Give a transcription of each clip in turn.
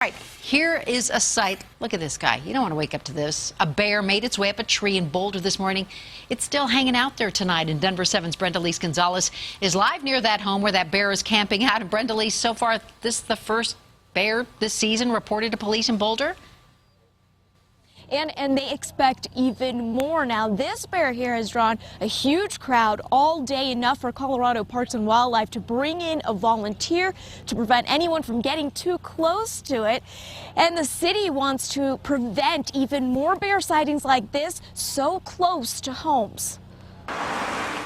All right, here is a sight. Look at this guy. You don't want to wake up to this. A bear made its way up a tree in Boulder this morning. It's still hanging out there tonight. And Denver 7's Brendaliss Gonzalez is live near that home where that bear is camping out. And Brendaliss, so far, this is the first bear this season reported to police in Boulder? And they expect even more. Now, this bear here has drawn a huge crowd all day, enough for Colorado Parks and Wildlife to bring in a volunteer to prevent anyone from getting too close to it. And the city wants to prevent even more bear sightings like this so close to homes.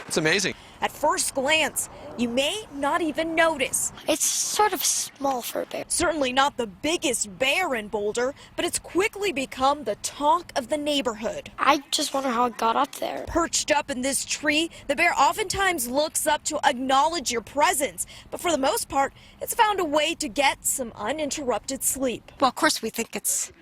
It's amazing. At first glance, you may not even notice. It's sort of small for a bear. Certainly not the biggest bear in Boulder, but it's quickly become the talk of the neighborhood. I just wonder how it got up there. Perched up in this tree, the bear oftentimes looks up to acknowledge your presence, but for the most part, it's found a way to get some uninterrupted sleep. Well, of course, we think it's,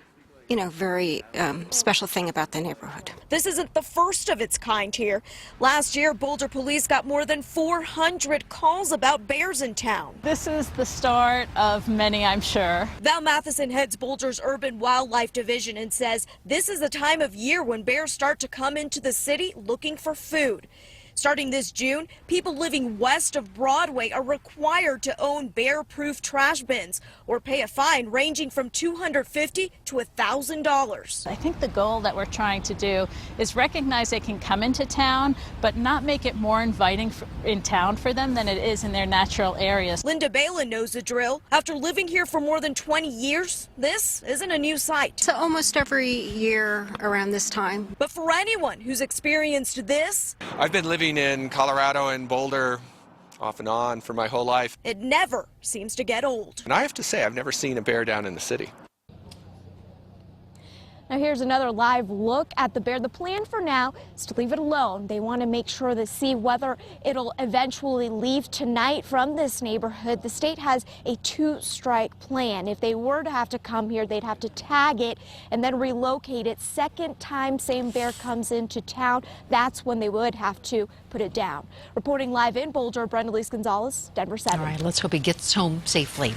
very special thing about the neighborhood. This isn't the first of its kind here. Last year, Boulder police got more than 400 calls about bears in town. This is the start of many, I'm sure. Val Matheson heads Boulder's Urban Wildlife Division and says this is the time of year when bears start to come into the city looking for food. Starting this June, people living west of Broadway are required to own bear-proof trash bins or pay a fine ranging from $250 to $1,000. I think the goal that we're trying to do is recognize they can come into town, but not make it more inviting in town for them than it is in their natural areas. Linda Balin knows the drill. After living here for more than 20 years, this isn't a new sight. So almost every year around this time. But for anyone who's experienced this, I've been living in Colorado and Boulder off and on for my whole life. It never seems to get old. And I have to say, I've never seen a bear down in the city. Now here's another live look at the bear. The plan for now is to leave it alone. They want to make sure to see whether it'll eventually leave tonight from this neighborhood. The state has a 2-strike plan. If they were to have to come here, they'd have to tag it and then relocate it. Second time same bear comes into town, that's when they would have to put it down. Reporting live in Boulder, Brendaliss Gonzalez, Denver 7. All right, let's hope he gets home safely.